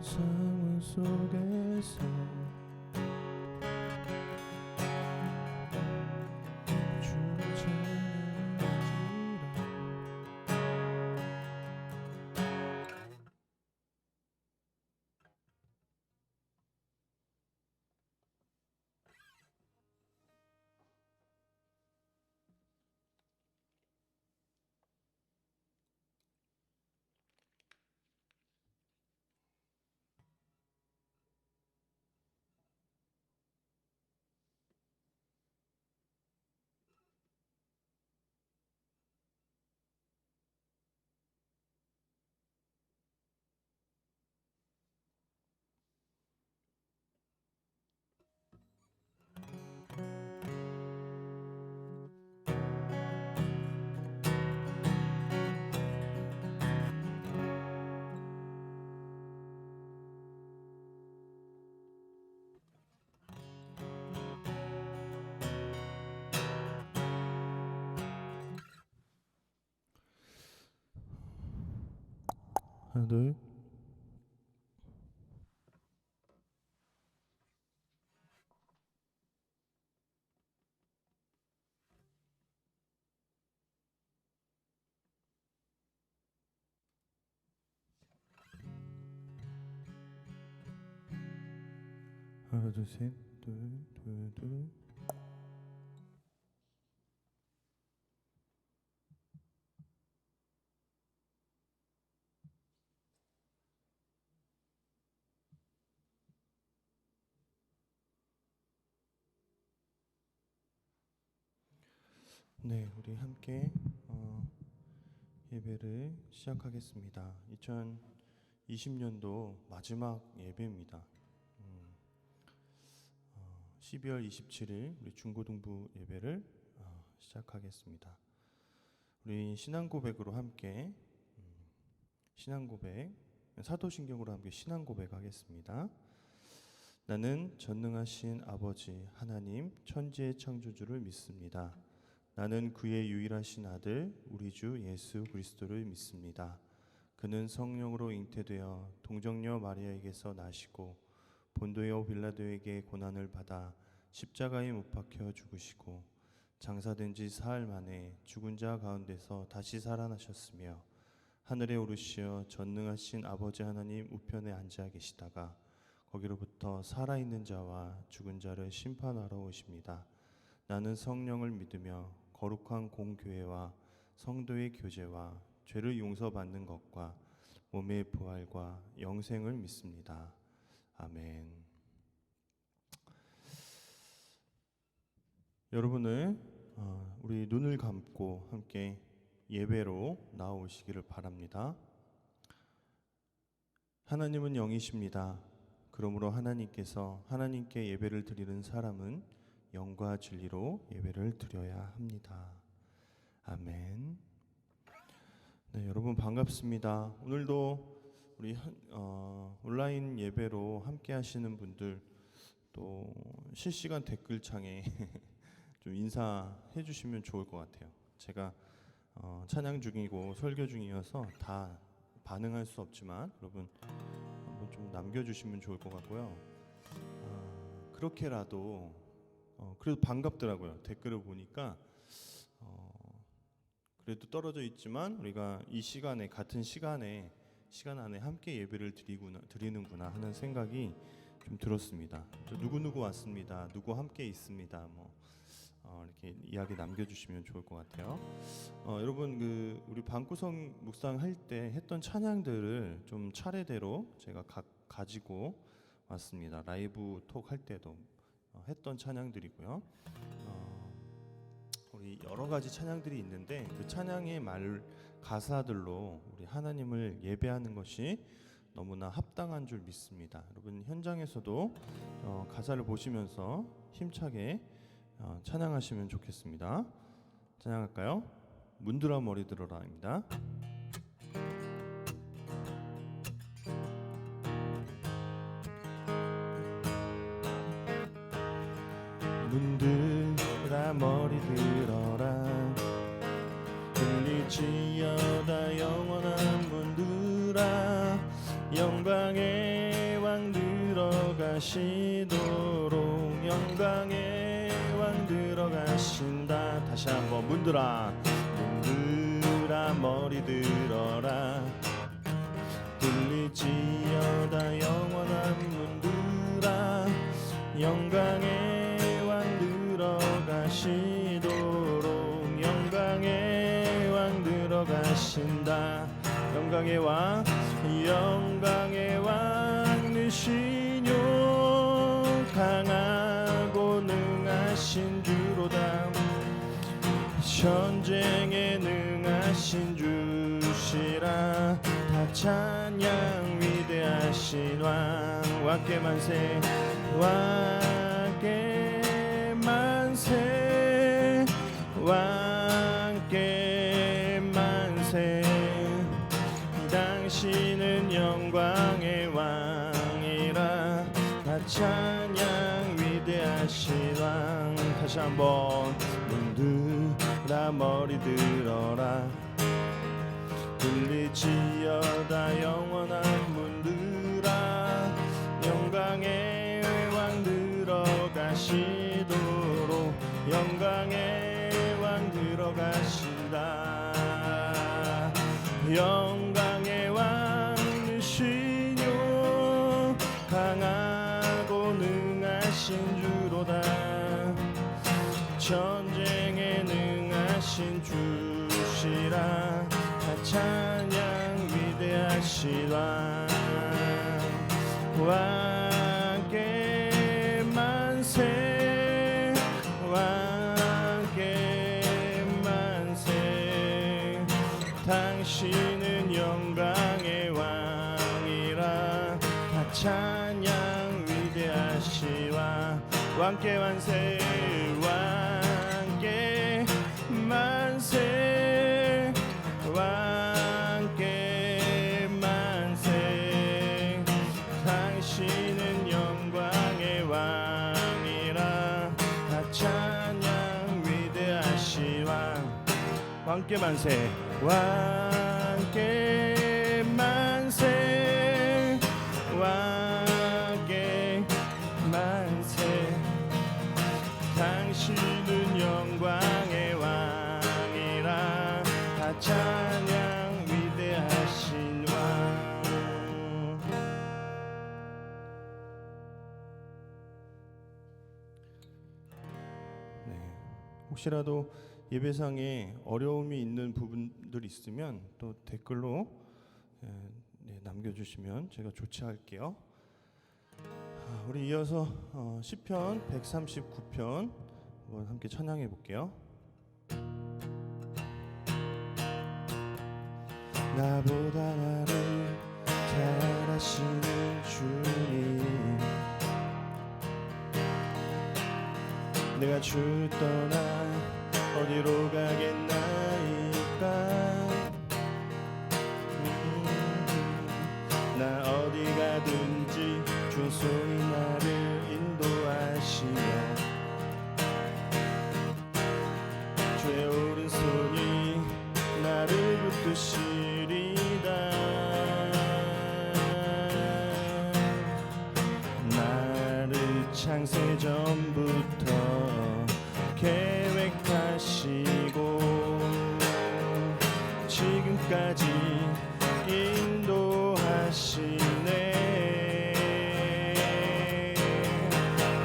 상황 속에서 주를 찬양할지라. 하나 둘. 하나 둘 셋. 둘 둘 둘. 네, 우리 함께 예배를 시작하겠습니다. 2020년도 마지막 예배입니다. 12월 27일 우리 중고등부 예배를 시작하겠습니다. 우리 신앙고백으로 함께 신앙고백, 사도신경으로 함께 신앙고백 하겠습니다. 나는 전능하신 아버지 하나님 천지의 창조주를 믿습니다. 나는 그의 유일하신 아들 우리 주 예수 그리스도를 믿습니다. 그는 성령으로 잉태되어 동정녀 마리아에게서 나시고 본도요 빌라도에게 고난을 받아 십자가에 못 박혀 죽으시고 장사된 지 사흘 만에 죽은 자 가운데서 다시 살아나셨으며 하늘에 오르시어 전능하신 아버지 하나님 우편에 앉아 계시다가 거기로부터 살아있는 자와 죽은 자를 심판하러 오십니다. 나는 성령을 믿으며 거룩한 공교회와 성도의 교제와 죄를 용서받는 것과 몸의 부활과 영생을 믿습니다. 아멘. 여러분을 우리 눈을 감고 함께 예배로 나오시기를 바랍니다. 하나님은 영이십니다. 그러므로 하나님께서 하나님께 예배를 드리는 사람은 영과 진리로 예배를 드려야 합니다. 아멘. 네, 여러분 반갑습니다. 오늘도 우리 온라인 예배로 함께 하시는 분들 또 실시간 댓글창에 좀 인사해 주시면 좋을 것 같아요. 제가 찬양 중이고 설교 중이어서 다 반응할 수 없지만 여러분 한번 좀 남겨주시면 좋을 것 같고요. 그렇게라도 그래도 반갑더라고요. 댓글을 보니까 그래도 떨어져 있지만 우리가 이 시간에 같은 시간 안에 함께 예배를 드리는구나 하는 생각이 좀 들었습니다. 저 누구누구 왔습니다. 누구 함께 있습니다. 이렇게 이야기 남겨주시면 좋을 것 같아요. 여러분 우리 방구석 묵상할 때 했던 찬양들을 좀 차례대로 제가 가지고 왔습니다. 라이브 톡 할 때도 했던 찬양들이고요. 우리 여러 가지 찬양들이 있는데 그 찬양의 가사들로 우리 하나님을 예배하는 것이 너무나 합당한 줄 믿습니다. 여러분 현장에서도 가사를 보시면서 힘차게 찬양하시면 좋겠습니다. 찬양할까요? 문드라 머리 들어라입니다. 문드라 머리 들어라 들릴지어다 영원한 문드라 영광의 들어가시도록 영광의 왕 들어가신다. 다시 한번 문들아 문들아 머리 들어라 들릴지어다 영원한 문들아 영광의 왕 들어가시도록 영광의 왕 들어가신다. 영광의 왕 영광의 왕 느시뇨 강하고 능하신 주로다. 전쟁에 능하신 주시라. 다 찬양 위대하신 왕 왕께 만세 왕께 만세 왕께 만세. 당신은 영광의 왕이라. 다 찬양 위대하신 왕. 다시 한번 문들아 머리 들어라 들릴지어다 영원한 문들아 영광의 왕 들어가시도록 영광의 왕 들어가신다. 영광의 왕이시뇨 강하고 능하신 주로다. 전쟁에 능하신 주시라. 다 찬양 위대하신 왕 왕께 만세 왕께 만세. 당신은 영광의 왕이라. 다 찬양 위대하신 왕 왕께 만세 왕께 만세 왕께 만세. 당신은 영광의 왕이라. 다 찬양 위대하신 왕 왕께 만세 왕께 만세 왕께 만세. 당신은 영광의 왕이라. 다 찬양 위대하신 왕. 네, 혹시라도 예배상에 어려움이 있는 부분들 있으면 또 댓글로 남겨주시면 제가 조치할게요. 우리 이어서 시편 139편 한번 함께 찬양해 볼게요. 나보다 나를 잘 아시는 주님 내가 주를 떠나 어디로 가겠나이까. 나 어디 가든지 주 손이 나를 인도하시며 주의 오른손이 나를 붙드시리다. 나를 창세전부터 계획하시고 지금까지 인도하시네.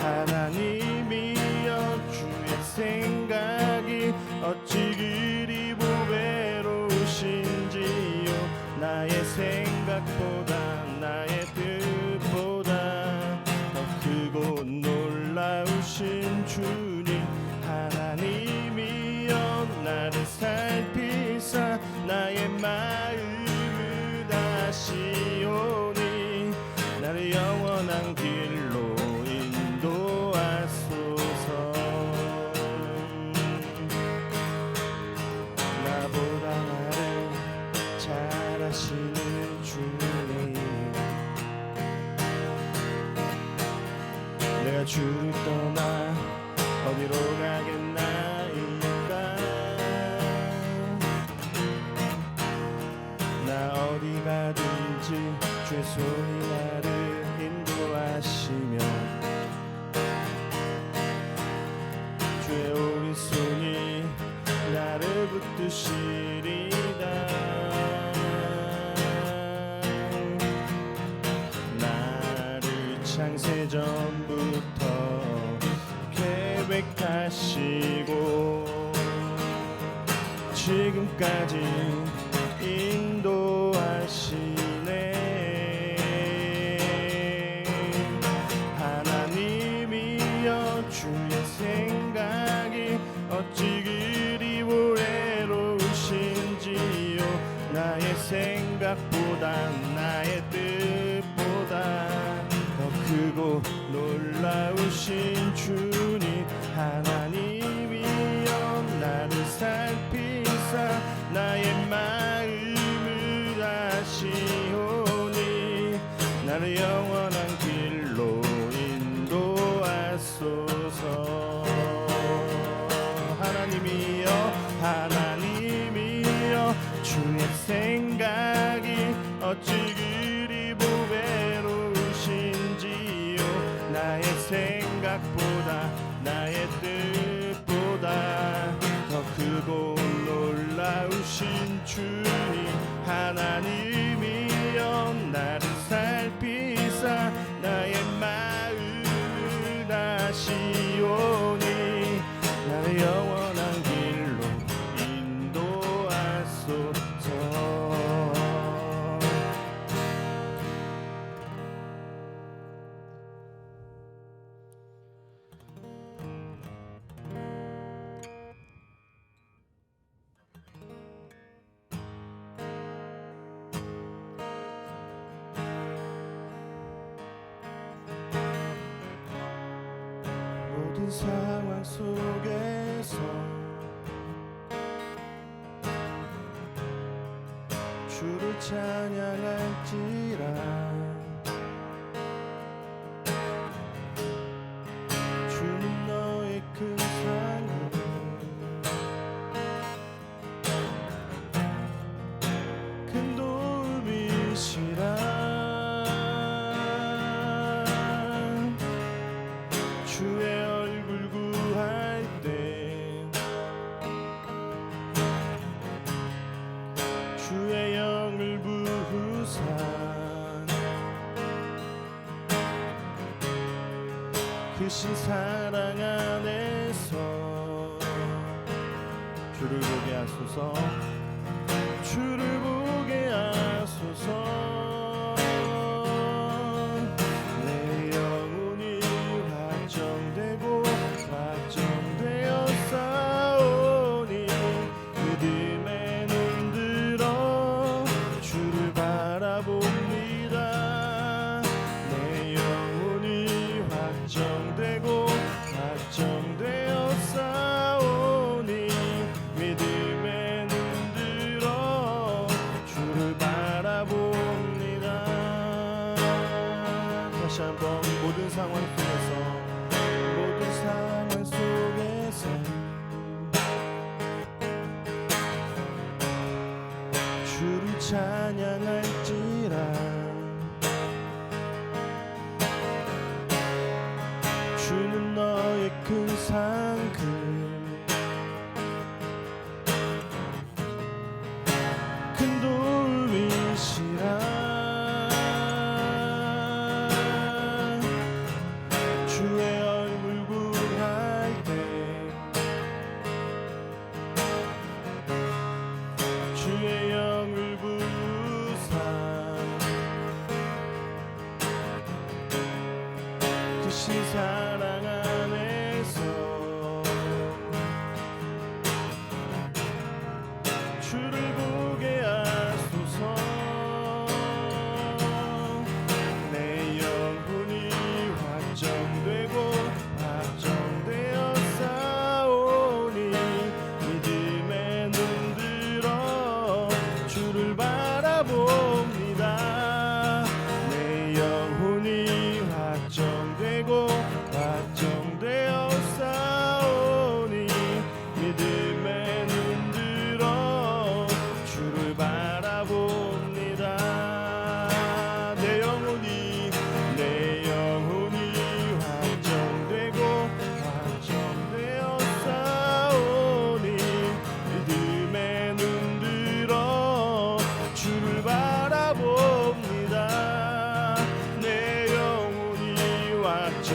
하나님이여 주의 생각이 어찌 그리 보배로우신지요. 나의 생각보다 나의 뜻보다 더 크고 놀라우신 주님. 하나님이여 나를 살피사 나의 마음을 다시오니 나를 영원한 길로 인도하소서. 나보다 나를 잘 아시는 주님 내가 주를 떠나 어디로 가겠나이까. 나 어디 가든지 주의 손이 나를 인도하시며 처음부터 계획하시고 지금까지 인도하시네. 하나님이여 주의 생각이 어찌 그리 외로우신지요. 나의 생각보다 나의 뜻보다 더 크고 놀라우신 주님. 하나님이여 나를 살피사 나의 마음을 아시오니 나를 영원한 길로 인도하소서. 하나님이여 주의 생각이 어찌 그리 보배로우신지요. 나의 생각보다 나의 뜻보다 더 크고 놀라우신 주님. 하나님이여 나를 살피사 나의 마음을 아시오니 나를 영원한 길로 인도하소서. 모든 상황 속에서 주를 찬양할지라. 주는 너의 큰 사랑 큰 도움이시라. 주의 얼굴 구할 때 주의 영을 부으사 크신 사랑 안에서 주를 보게 하소서. 주를 보게 하소서. 다시 한번 모든 상황 속에서 주를 찬양할지라. 주는 너의 큰 상급 큰 도움이시라. 주의 얼굴 구할 때 주의 영을 부으사 크신 사랑 안에서 주를 보게 하소서. 내 영혼이 확정되고 확정되어 싸우니 믿음에 눈들어 주를 바라봅니다. 내 영혼이 확정되고 확정되어 싸우니 믿음에 눈들어 주를 바라봅니다. 내 영혼이 확정되고 확정되어 싸우니 믿음에 눈들어 주를 바라봅니다. 내 영혼이 확정되고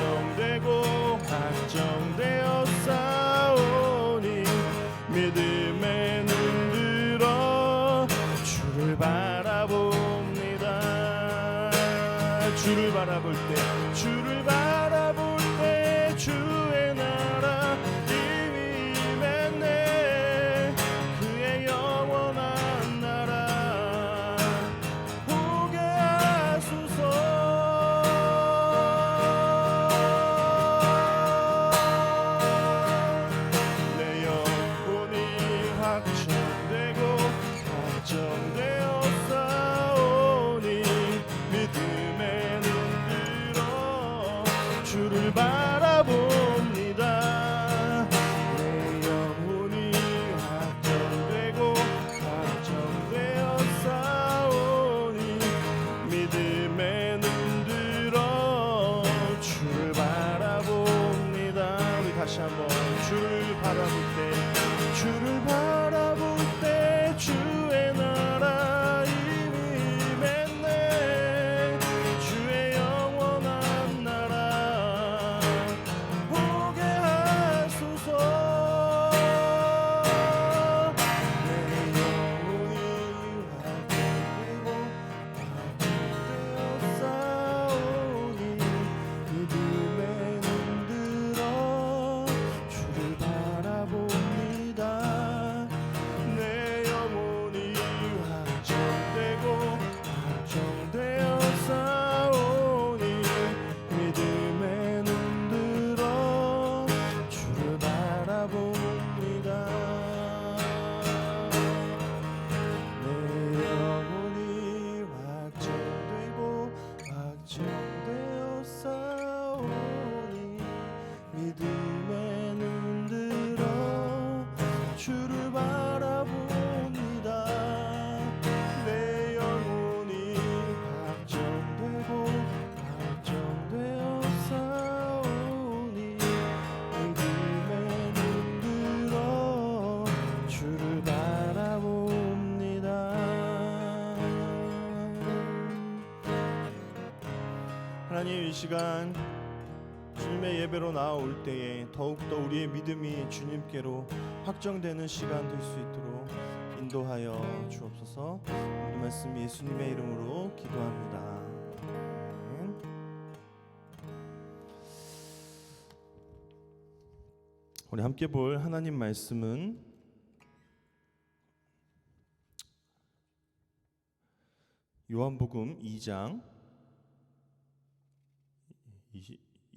바라볼 때 주를 바라볼 때 주의 나라 이미 맺네 주의 영원한 나라 보게 하소서 내 영혼이 확정되고 확정되어 싸우니 믿음에 눈들어 주를 바라봅니다 내 영혼이 확정되고 확정되어 싸우니 믿음에 눈들어 주를 바라봅니다 내 영혼이 확정되고 확정되어 싸우니 믿음에 눈들어 주를 바라봅니다 내 영혼이 확정되고 확정되어 싸우니 믿음에 눈들어 주를 바라봅니다 하나님 이 시간 주님의 예배로 나아올 때에 더욱더 우리의 믿음이 주님께로 확정되는 시간 될 수 있도록 인도하여 주옵소서. 오늘 말씀 예수님의 이름으로 기도합니다. 아멘. 우리 함께 볼 하나님 말씀은 요한복음 2장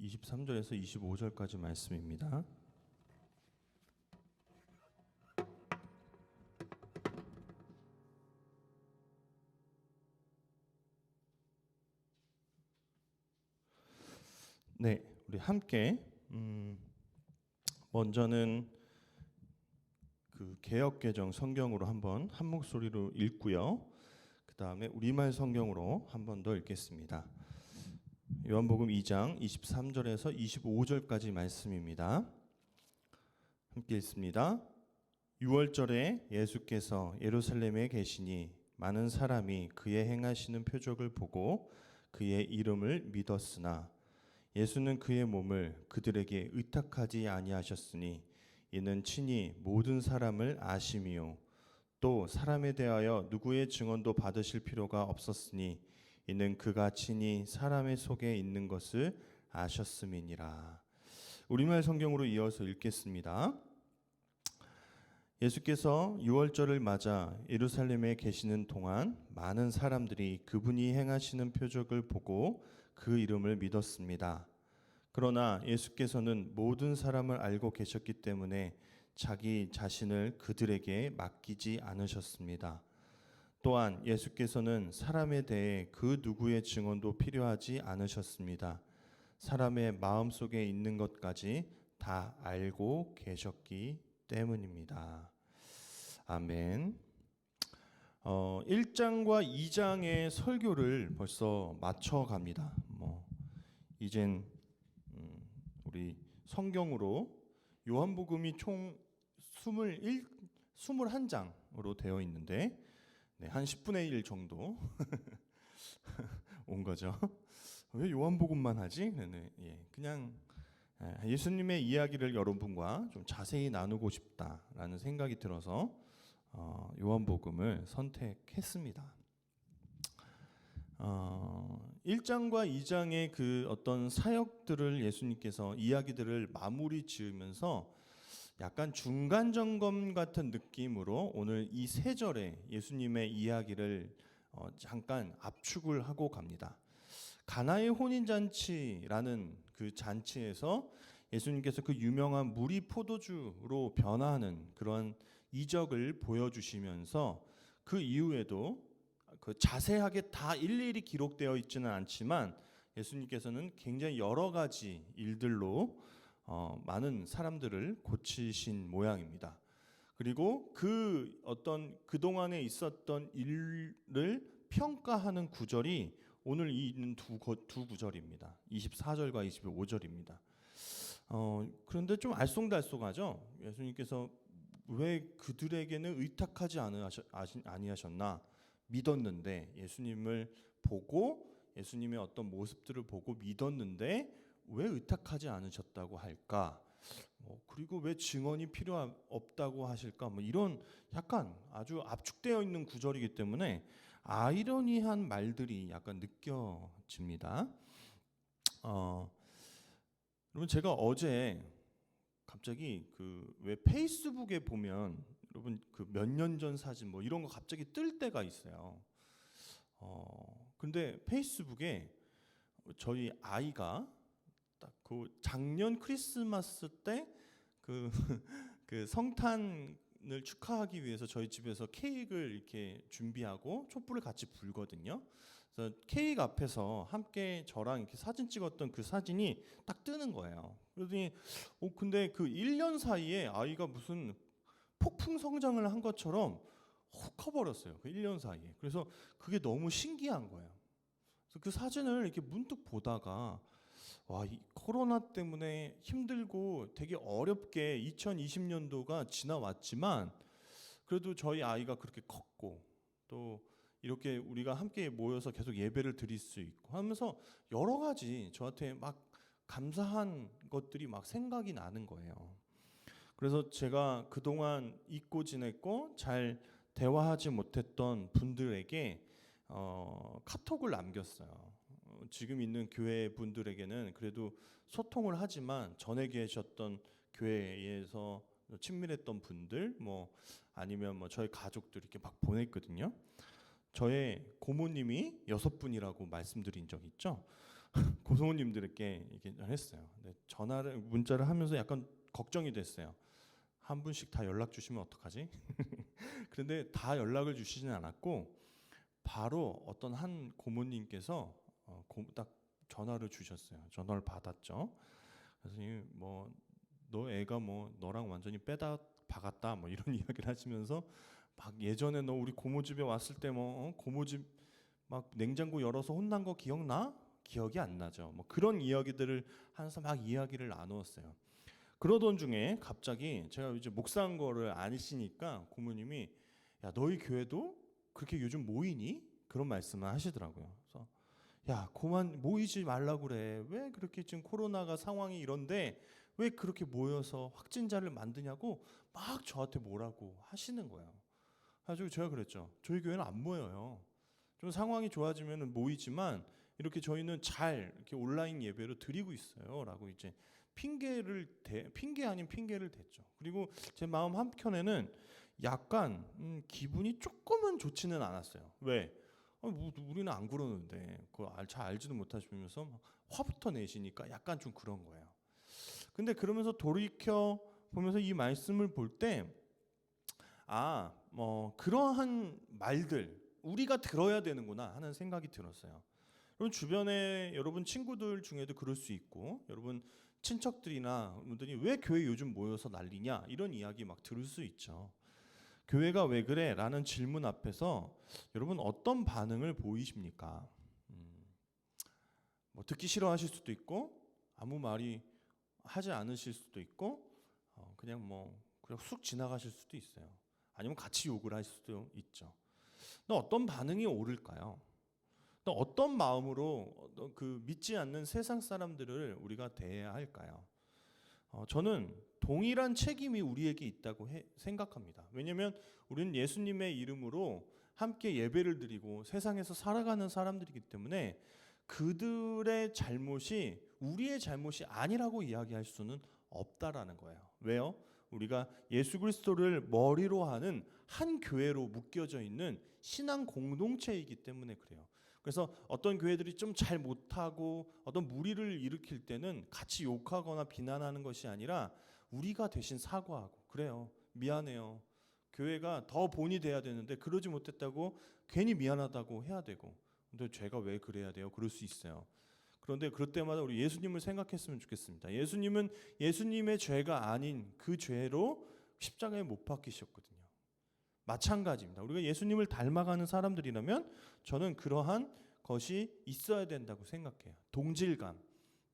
23절에서 25절까지 말씀입니다. 네, 우리 함께 먼저는 그 개역개정 성경으로 한번 한 목소리로 읽고요. 그 다음에 우리말 성경으로 한 번 더 읽겠습니다. 요한복음 2장 23절에서 25절까지 말씀입니다. 함께 읽습니다. 6월절에 예수께서 예루살렘에 계시니 많은 사람이 그의 행하시는 표적을 보고 그의 이름을 믿었으나 예수는 그의 몸을 그들에게 의탁하지 아니하셨으니 이는 친히 모든 사람을 아심이요 또 사람에 대하여 누구의 증언도 받으실 필요가 없었으니 이는 그가 친히 사람의 속에 있는 것을 아셨음이니라. 우리말 성경으로 이어서 읽겠습니다. 예수께서 유월절을 맞아 예루살렘에 계시는 동안 많은 사람들이 그분이 행하시는 표적을 보고 그 이름을 믿었습니다. 그러나 예수께서는 모든 사람을 알고 계셨기 때문에 자기 자신을 그들에게 맡기지 않으셨습니다. 또한 예수께서는 사람에 대해 그 누구의 증언도 필요하지 않으셨습니다. 사람의 마음속에 있는 것까지 다 알고 계셨기 때문입니다. 아멘. 1장과 2장의 설교를 벌써 마쳐갑니다. 이젠 우리 성경으로 요한복음이 총 21장으로 되어 있는데 한 10분의 1 정도 온 거죠. 왜 요한복음만 하지? 그냥 예수님의 이야기를 여러분과 좀 자세히 나누고 싶다라는 생각이 들어서 요한복음을 선택했습니다. 1장과 2장의 그 어떤 사역들을 예수님께서 이야기들을 마무리 지으면서 약간 중간 점검 같은 느낌으로 오늘 이 3절에 예수님의 이야기를 잠깐 압축을 하고 갑니다. 가나의 혼인잔치라는 그 잔치에서 예수님께서 그 유명한 물이 포도주로 변화하는 그런 이적을 보여주시면서 그 이후에도 그 자세하게 다 일일이 기록되어 있지는 않지만 예수님께서는 굉장히 여러 가지 일들로 많은 사람들을 고치신 모양입니다. 그리고 그 어떤 그동안에 있었던 일을 평가하는 구절이 오늘 있는 두 구절입니다. 24절과 25절입니다. 그런데 좀 알쏭달쏭하죠. 예수님께서 왜 그들에게는 의탁하지 아니하셨나? 믿었는데 예수님을 보고 예수님의 어떤 모습들을 보고 믿었는데 왜 의탁하지 않으셨다고 할까? 그리고 왜 증언이 필요 없다고 하실까? 이런 약간 아주 압축되어 있는 구절이기 때문에 아이러니한 말들이 약간 느껴집니다. 여러분 제가 어제 갑자기 그 왜 페이스북에 보면 여러분 그 몇 년 전 사진 이런 거 갑자기 뜰 때가 있어요. 근데 페이스북에 저희 아이가 딱 그 작년 크리스마스 때 그 그 성탄을 축하하기 위해서 저희 집에서 케이크를 이렇게 준비하고 촛불을 같이 불거든요. 그래서 케이크 앞에서 함께 저랑 이렇게 사진 찍었던 그 사진이 딱 뜨는 거예요. 그러더니 근데 그 1년 사이에 아이가 무슨 폭풍 성장을 한 것처럼 훅 커버렸어요. 그 1년 사이에. 그래서 그게 너무 신기한 거예요. 그래서 그 사진을 이렇게 문득 보다가 이 코로나 때문에 힘들고 되게 어렵게 2020년도가 지나왔지만 그래도 저희 아이가 그렇게 컸고 또 이렇게 우리가 함께 모여서 계속 예배를 드릴 수 있고 하면서 여러 가지 저한테 막 감사한 것들이 막 생각이 나는 거예요. 그래서 제가 그동안 잊고 지냈고 잘 대화하지 못했던 분들에게 카톡을 남겼어요. 지금 있는 교회 분들에게는 그래도 소통을 하지만 전에 계셨던 교회에서 친밀했던 분들 아니면 저희 가족들 이렇게 막 보냈거든요. 저의 고모님이 6분이라고 말씀드린 적 있죠. 고모님들께 이렇게 했어요. 문자를 하면서 약간 걱정이 됐어요. 한 분씩 다 연락 주시면 어떡하지? 그런데 다 연락을 주시진 않았고 바로 어떤 한 고모님께서 딱 전화를 주셨어요. 전화를 받았죠. 그래서 너 애가 너랑 완전히 빼다 박았다 이런 이야기를 하시면서 막 예전에 너 우리 고모 집에 왔을 때 고모 집 막 냉장고 열어서 혼난 거 기억나? 기억이 안 나죠. 그런 이야기들을 하면서 막 이야기를 나누었어요. 그러던 중에 갑자기 제가 이제 목사한 거를 아시니까 고모님이 야 너희 교회도 그렇게 요즘 모이니? 그런 말씀을 하시더라고요. 그래서 야 그만 모이지 말라고 그래. 왜 그렇게 지금 코로나가 상황이 이런데 왜 그렇게 모여서 확진자를 만드냐고 막 저한테 뭐라고 하시는 거예요. 그래서 제가 그랬죠. 저희 교회는 안 모여요. 좀 상황이 좋아지면 모이지만 이렇게 저희는 잘 이렇게 온라인 예배로 드리고 있어요라고 이제 핑계 아닌 핑계를 댔죠. 그리고 제 마음 한켠에는 약간 기분이 조금은 좋지는 않았어요. 왜? 우리는 안 그러는데 그거 잘 알지도 못하시면서 화부터 내시니까 약간 좀 그런 거예요. 근데 그러면서 돌이켜 보면서 이 말씀을 볼 때 그러한 말들 우리가 들어야 되는구나 하는 생각이 들었어요. 여러분 주변에 여러분 친구들 중에도 그럴 수 있고 여러분 친척들이나 분들이 왜 교회 요즘 모여서 난리냐 이런 이야기 막 들을 수 있죠. 교회가 왜 그래? 라는 질문 앞에서 여러분 어떤 반응을 보이십니까? 듣기 싫어하실 수도 있고 아무 말이 하지 않으실 수도 있고 그냥 쑥 지나가실 수도 있어요. 아니면 같이 욕을 할 수도 있죠. 너 어떤 반응이 오를까요? 또 어떤 마음으로 그 믿지 않는 세상 사람들을 우리가 대해야 할까요? 저는 동일한 책임이 우리에게 있다고 생각합니다. 왜냐하면 우리는 예수님의 이름으로 함께 예배를 드리고 세상에서 살아가는 사람들이기 때문에 그들의 잘못이 우리의 잘못이 아니라고 이야기할 수는 없다라는 거예요. 왜요? 우리가 예수 그리스도를 머리로 하는 한 교회로 묶여져 있는 신앙 공동체이기 때문에 그래요. 그래서 어떤 교회들이 좀 잘 못하고 어떤 무리를 일으킬 때는 같이 욕하거나 비난하는 것이 아니라 우리가 대신 사과하고 그래요. 미안해요. 교회가 더 본이 돼야 되는데 그러지 못했다고 괜히 미안하다고 해야 되고 근데 제가 왜 그래야 돼요? 그럴 수 있어요. 그런데 그럴 때마다 우리 예수님을 생각했으면 좋겠습니다. 예수님은 예수님의 죄가 아닌 그 죄로 십자가에 못 박히셨거든요. 마찬가지입니다. 우리가 예수님을 닮아가는 사람들이라면 저는 그러한 것이 있어야 된다고 생각해요. 동질감,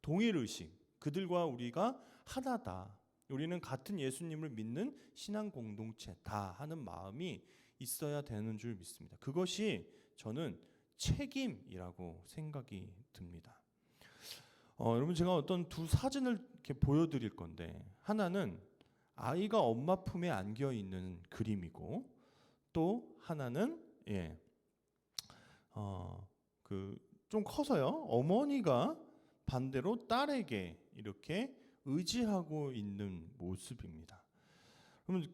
동일의식, 그들과 우리가 하나다. 우리는 같은 예수님을 믿는 신앙 공동체다 하는 마음이 있어야 되는 줄 믿습니다. 그것이 저는 책임이라고 생각이 듭니다. 여러분, 제가 어떤 두 사진을 이렇게 보여드릴 건데, 하나는 아이가 엄마 품에 안겨 있는 그림이고, 또 하나는 좀 커서요, 어머니가 반대로 딸에게 이렇게 의지하고 있는 모습입니다. 그러면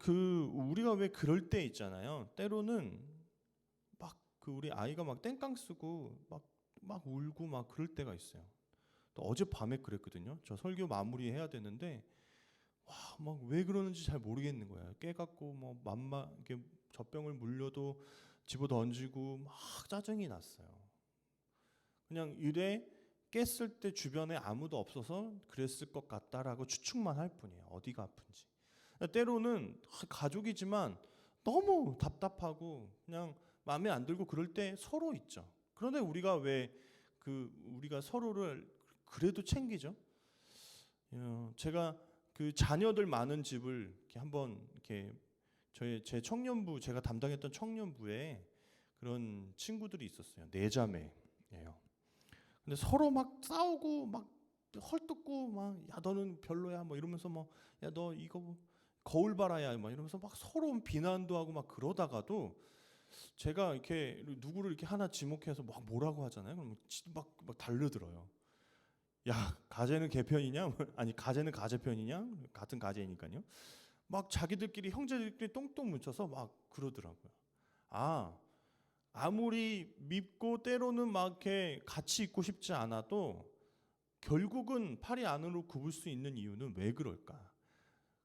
우리가 왜 그럴 때 있잖아요. 때로는 막 우리 아이가 막 땡깡 쓰고 막 울고 막 그럴 때가 있어요. 또 어젯밤에 그랬거든요. 저 설교 마무리해야 되는데 막 왜 그러는지 잘 모르겠는 거예요. 깨갖고 뭐 이렇게 젖병을 물려도 집어 던지고 막 짜증이 났어요. 그냥 이래 깼을 때 주변에 아무도 없어서 그랬을 것 같다라고 추측만 할 뿐이에요. 어디가 아픈지. 때로는 가족이지만 너무 답답하고 그냥 마음에 안 들고 그럴 때 서로 있죠. 그런데 우리가 우리가 서로를 그래도 챙기죠. 제가 그 자녀들 많은 집을 이렇게 한번 이렇게 제 청년부, 제가 담당했던 청년부에 그런 친구들이 있었어요. 4자매예요. 근데 서로 막 싸우고 막 헐뜯고 막 야 너는 별로야 뭐 이러면서 뭐 야 너 이거 뭐 거울 봐라야 막 이러면서 막 서로 비난도 하고 막 그러다가도 제가 이렇게 누구를 이렇게 하나 지목해서 막 뭐라고 하잖아요. 그럼 막 달려들어요. 야 가재는 개편이냐? 아니 가재는 가재편이냐? 같은 가재니까요. 막 자기들끼리 형제들끼리 똥똥 뭉쳐서 막 그러더라고요. 아무리 밉고 때로는 막 이렇게 같이 있고 싶지 않아도 결국은 팔이 안으로 굽을 수 있는 이유는 왜 그럴까?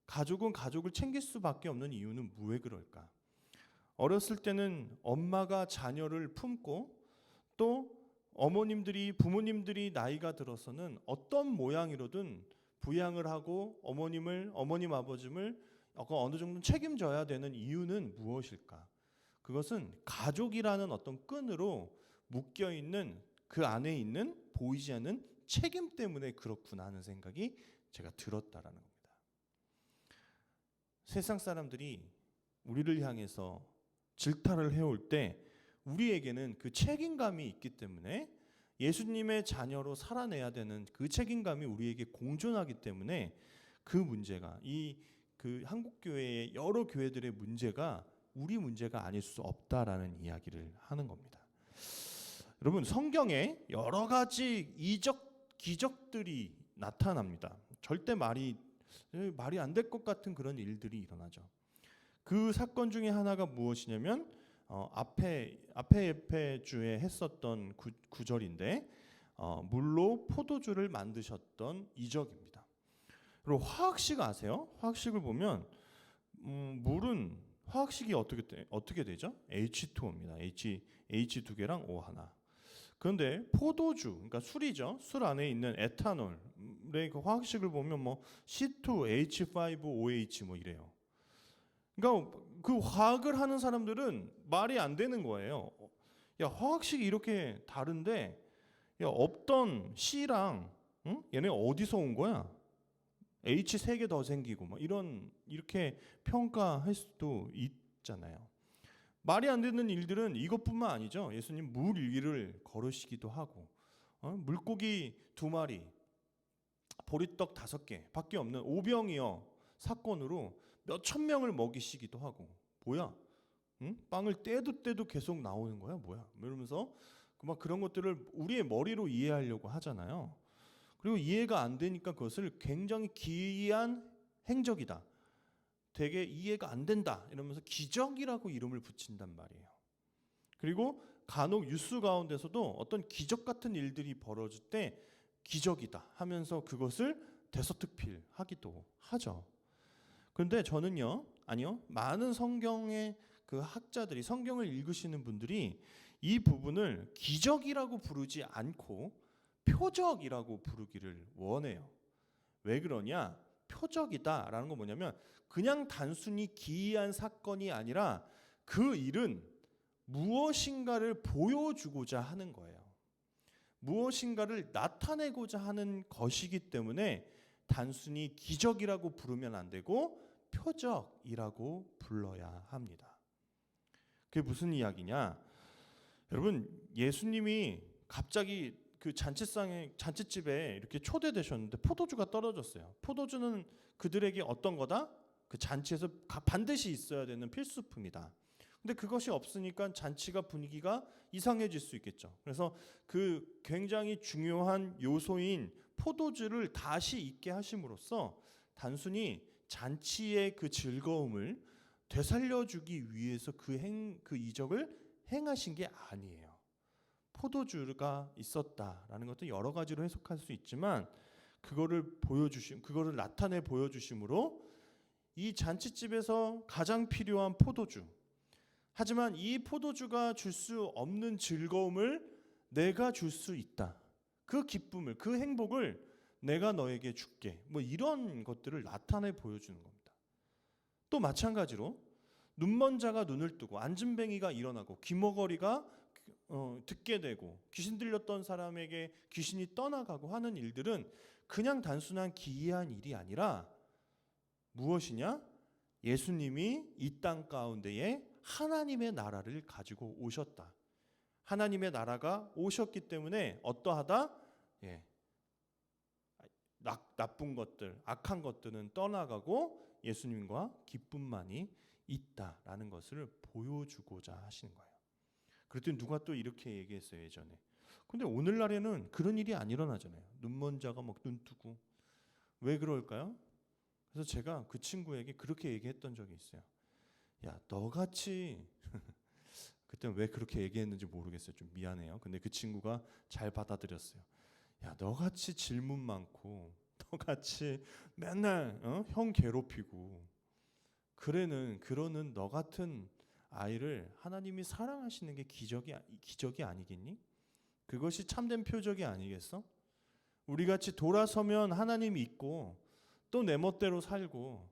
가족은 가족을 챙길 수밖에 없는 이유는 왜 그럴까? 어렸을 때는 엄마가 자녀를 품고 또 부모님들이 나이가 들어서는 어떤 모양이로든 부양을 하고 어머님 아버님을 어느 정도 책임져야 되는 이유는 무엇일까? 그것은 가족이라는 어떤 끈으로 묶여 있는 그 안에 있는 보이지 않는 책임 때문에 그렇구나 하는 생각이 제가 들었다라는 겁니다. 세상 사람들이 우리를 향해서 질타를 해올 때 우리에게는 그 책임감이 있기 때문에 예수님의 자녀로 살아내야 되는 그 책임감이 우리에게 공존하기 때문에 그 문제가 그 한국교회의 여러 교회들의 문제가 우리 문제가 아닐 수 없다라는 이야기를 하는 겁니다. 여러분, 성경에 여러 가지 기적들이 나타납니다. 절대 말이 안 될 것 같은 그런 일들이 일어나죠. 그 사건 중에 하나가 무엇이냐면 앞에 주에 했었던 구절인데 물로 포도주를 만드셨던 이적입니다. 그리고 화학식 아세요? 화학식을 보면 물은 화학식이 어떻게 되죠? H2O입니다. H 2개랑 O 하나. 그런데 포도주, 그러니까 술이죠. 술 안에 있는 에탄올의 그 화학식을 보면 뭐 C2H5OH 뭐 이래요. 그러니까 그 화학을 하는 사람들은 말이 안 되는 거예요. 야, 화학식이 이렇게 다른데 야, 없던 C랑 얘네 어디서 온 거야? H 3개 더 생기고 막 이렇게 평가할 수도 있잖아요. 말이 안 되는 일들은 이것뿐만 아니죠. 예수님 물 위를 걸으시기도 하고 물고기 2마리, 보리떡 5개 밖에 없는 오병이어 사건으로 몇천 명을 먹이시기도 하고 뭐야? 빵을 떼도 계속 나오는 거야? 뭐야? 이러면서 막 그런 것들을 우리의 머리로 이해하려고 하잖아요. 그리고 이해가 안 되니까 그것을 굉장히 기이한 행적이다. 되게 이해가 안 된다. 이러면서 기적이라고 이름을 붙인단 말이에요. 그리고 간혹 뉴스 가운데서도 어떤 기적 같은 일들이 벌어질 때 기적이다 하면서 그것을 대서특필하기도 하죠. 그런데 저는요, 아니요, 많은 성경의 그 학자들이 성경을 읽으시는 분들이 이 부분을 기적이라고 부르지 않고 표적이라고 부르기를 원해요. 왜 그러냐? 표적이다라는 건 뭐냐면 그냥 단순히 기이한 사건이 아니라 그 일은 무엇인가를 보여주고자 하는 거예요. 무엇인가를 나타내고자 하는 것이기 때문에 단순히 기적이라고 부르면 안 되고 표적이라고 불러야 합니다. 그게 무슨 이야기냐? 여러분, 예수님이 갑자기 그 잔치집에 이렇게 초대되셨는데 포도주가 떨어졌어요. 포도주는 그들에게 어떤 거다? 그 잔치에서 반드시 있어야 되는 필수품이다. 근데 그것이 없으니까 잔치가 분위기가 이상해질 수 있겠죠. 그래서 그 굉장히 중요한 요소인 포도주를 다시 있게 하심으로써 단순히 잔치의 그 즐거움을 되살려주기 위해서 그 이적을 행하신 게 아니에요. 포도주가 있었다라는 것도 여러 가지로 해석할 수 있지만 그거를 나타내 보여주심으로 이 잔치집에서 가장 필요한 포도주, 하지만 이 포도주가 줄 수 없는 즐거움을 내가 줄 수 있다. 그 기쁨을, 그 행복을 내가 너에게 줄게. 뭐 이런 것들을 나타내 보여주는 겁니다. 또 마찬가지로 눈먼 자가 눈을 뜨고 안진뱅이가 일어나고 귀머거리가 듣게 되고 귀신 들렸던 사람에게 귀신이 떠나가고 하는 일들은 그냥 단순한 기이한 일이 아니라 무엇이냐? 예수님이 이 땅 가운데에 하나님의 나라를 가지고 오셨다. 하나님의 나라가 오셨기 때문에 어떠하다? 나쁜 것들, 악한 것들은 떠나가고 예수님과 기쁨만이 있다라는 것을 보여주고자 하시는 거예요. 그랬더니 누가 또 이렇게 얘기했어요, 예전에. 근데 오늘날에는 그런 일이 안 일어나잖아요. 눈먼 자가 막 눈 뜨고. 왜 그럴까요? 그래서 제가 그 친구에게 그렇게 얘기했던 적이 있어요. 야, 너같이 그때 왜 그렇게 얘기했는지 모르겠어요. 좀 미안해요. 근데 그 친구가 잘 받아들였어요. 야, 너같이 질문 많고 너같이 맨날 형 괴롭히고 그러는 너 같은 아이를 하나님이 사랑하시는 게 기적이 아니겠니? 그것이 참된 표적이 아니겠어? 우리 같이 돌아서면 하나님이 있고 또 내 멋대로 살고,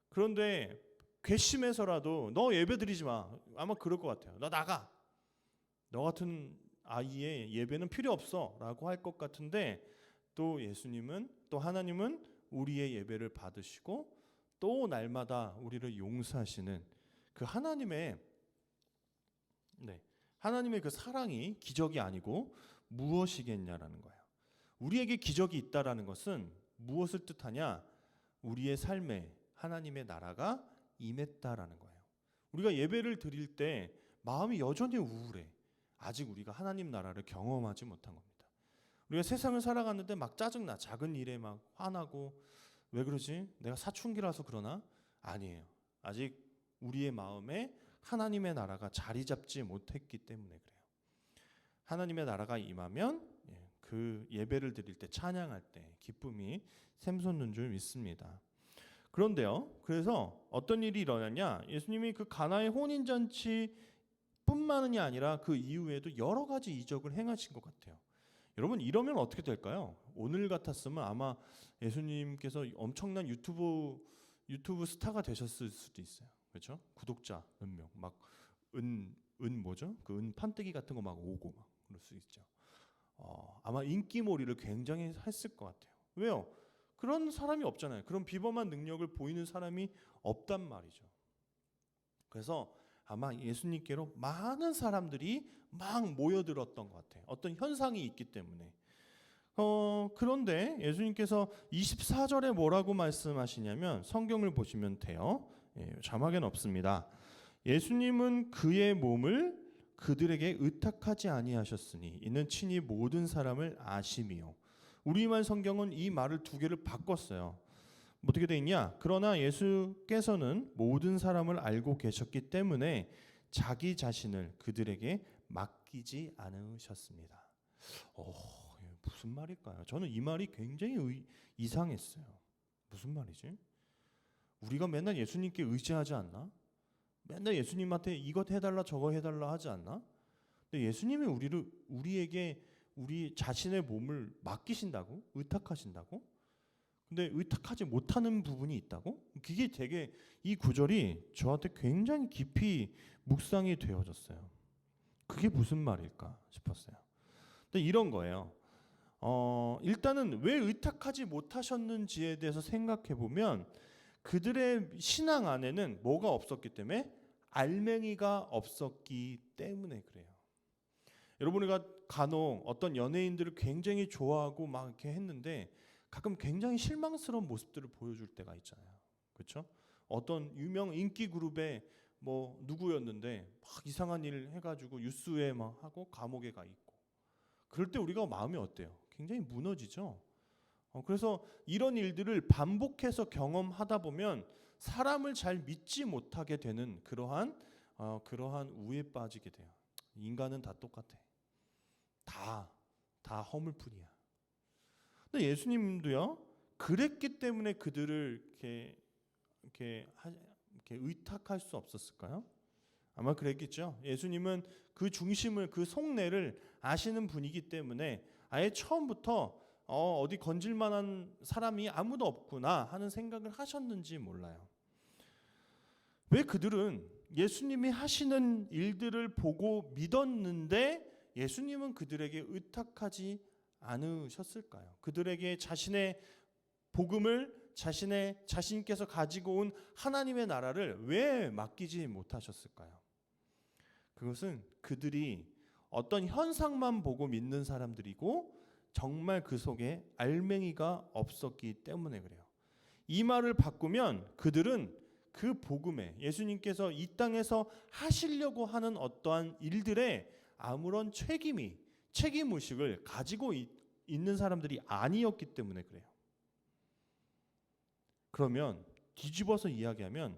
그런데 괘씸해서라도 너 예배 드리지 마. 아마 그럴 것 같아요. 너 나가. 너 같은 아이의 예배는 필요 없어 라고 할 것 같은데, 또 예수님은, 또 하나님은 우리의 예배를 받으시고 또 날마다 우리를 용서하시는 그 하나님의 그 사랑이 기적이 아니고 무엇이겠냐라는 거예요. 우리에게 기적이 있다라는 것은 무엇을 뜻하냐? 우리의 삶에 하나님의 나라가 임했다라는 거예요. 우리가 예배를 드릴 때 마음이 여전히 우울해. 아직 우리가 하나님 나라를 경험하지 못한 겁니다. 우리가 세상을 살아가는데 막 짜증나. 작은 일에 막 화나고, 왜 그러지? 내가 사춘기라서 그러나? 아니에요. 아직 우리의 마음에 하나님의 나라가 자리 잡지 못했기 때문에 그래요. 하나님의 나라가 임하면 그 예배를 드릴 때, 찬양할 때 기쁨이 샘솟는 줄 믿습니다. 그런데요, 그래서 어떤 일이 일어났냐? 예수님이 그 가나의 혼인잔치뿐만이 아니라 그 이후에도 여러 가지 이적을 행하신 것 같아요. 여러분, 이러면 어떻게 될까요? 오늘 같았으면 아마 예수님께서 엄청난 유튜브 스타가 되셨을 수도 있어요. 그렇죠? 구독자 몇 명, 막 뭐죠? 그 은 판때기 같은 거 막 오고 막 그럴 수 있죠. 아마 인기몰이를 굉장히 했을 것 같아요. 왜요? 그런 사람이 없잖아요. 그런 비범한 능력을 보이는 사람이 없단 말이죠. 그래서 아마 예수님께로 많은 사람들이 막 모여들었던 것 같아요. 어떤 현상이 있기 때문에. 그런데 예수님께서 24절에 뭐라고 말씀하시냐면, 성경을 보시면 돼요. 자막에는 없습니다. 예수님은 그의 몸을 그들에게 의탁하지 아니하셨으니 이는 친히 모든 사람을 아심이요. 우리말 성경은 이 말을 두 개를 바꿨어요. 어떻게 돼 있냐? 그러나 예수께서는 모든 사람을 알고 계셨기 때문에 자기 자신을 그들에게 맡기지 않으셨습니다. 무슨 말일까요? 저는 이 말이 굉장히 이상했어요. 무슨 말이지? 우리가 맨날 예수님께 의지하지 않나? 맨날 예수님한테 이것 해달라 저거 해달라 하지 않나? 근데 예수님이 우리에게 우리 자신의 몸을 맡기신다고? 의탁하신다고? 근데 의탁하지 못하는 부분이 있다고? 그게 되게, 이 구절이 저한테 굉장히 깊이 묵상이 되어졌어요. 그게 무슨 말일까 싶었어요. 근데 이런 거예요. 일단은 왜 의탁하지 못하셨는지에 대해서 생각해 보면 그들의 신앙 안에는 뭐가 없었기 때문에 알맹이가 없었기 때문에 그래요. 여러분, 우리가 간혹 어떤 연예인들을 굉장히 좋아하고 막 이렇게 했는데 가끔 굉장히 실망스러운 모습들을 보여줄 때가 있잖아요. 그렇죠? 어떤 유명 인기 그룹의 뭐 누구였는데 막 이상한 일 해가지고 뉴스에 막 하고 감옥에 가 있고, 그럴 때 우리가 마음이 어때요? 굉장히 무너지죠. 그래서 이런 일들을 반복해서 경험하다 보면 사람을 잘 믿지 못하게 되는 그러한 우에 빠지게 돼요. 인간은 다 똑같아. 다 허물뿐이야. 근데 예수님도요, 그랬기 때문에 그들을 이렇게 의탁할 수 없었을까요? 아마 그랬겠죠. 예수님은 그 중심을, 그 속내를 아시는 분이기 때문에 아예 처음부터 어디 건질 만한 사람이 아무도 없구나 하는 생각을 하셨는지 몰라요. 왜 그들은 예수님이 하시는 일들을 보고 믿었는데 예수님은 그들에게 의탁하지 않으셨을까요? 그들에게 자신의 복음을 자신께서 가지고 온 하나님의 나라를 왜 맡기지 못하셨을까요? 그것은 그들이 어떤 현상만 보고 믿는 사람들이고 정말 그 속에 알맹이가 없었기 때문에 그래요. 이 말을 바꾸면 그들은 그 복음에 예수님께서 이 땅에서 하시려고 하는 어떠한 일들에 아무런 책임의식을 가지고 있는 사람들이 아니었기 때문에 그래요. 그러면 뒤집어서 이야기하면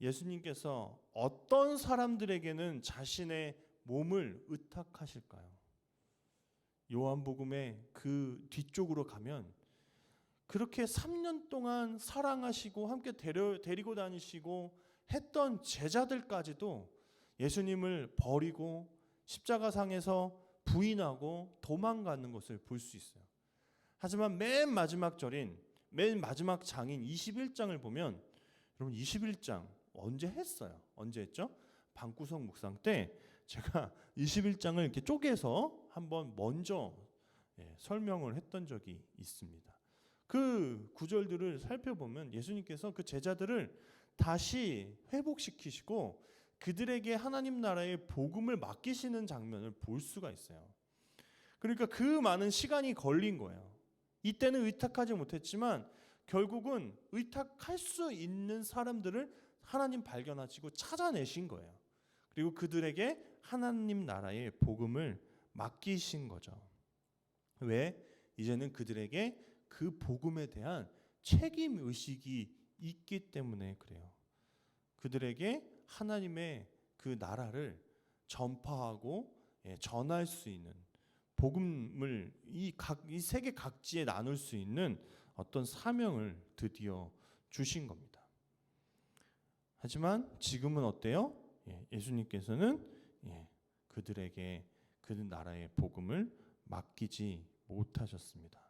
예수님께서 어떤 사람들에게는 자신의 몸을 의탁하실까요? 요한복음의 그 뒤쪽으로 가면 그렇게 3년 동안 사랑하시고 함께 데리고 다니시고 했던 제자들까지도 예수님을 버리고 십자가상에서 부인하고 도망가는 것을 볼 수 있어요. 하지만 맨 마지막 장인 21장을 보면, 여러분 21장 언제 했어요? 언제 했죠? 방구석 묵상 때 제가 21장을 이렇게 쪼개서 한번 먼저 설명을 했던 적이 있습니다. 그 구절들을 살펴보면 예수님께서 그 제자들을 다시 회복시키시고 그들에게 하나님 나라의 복음을 맡기시는 장면을 볼 수가 있어요. 그러니까 그 많은 시간이 걸린 거예요. 이때는 의탁하지 못했지만 결국은 의탁할 수 있는 사람들을 하나님 발견하시고 찾아내신 거예요. 그리고 그들에게 하나님 나라의 복음을 맡기신 거죠. 왜? 이제는 그들에게 그 복음에 대한 책임 의식이 있기 때문에 그래요. 그들에게 하나님의 그 나라를 전파하고 전할 수 있는 복음을 이 세계 각지에 나눌 수 있는 어떤 사명을 드디어 주신 겁니다. 하지만 지금은 어때요? 예수님께서는 그들에게 그 나라의 복음을 맡기지 못하셨습니다.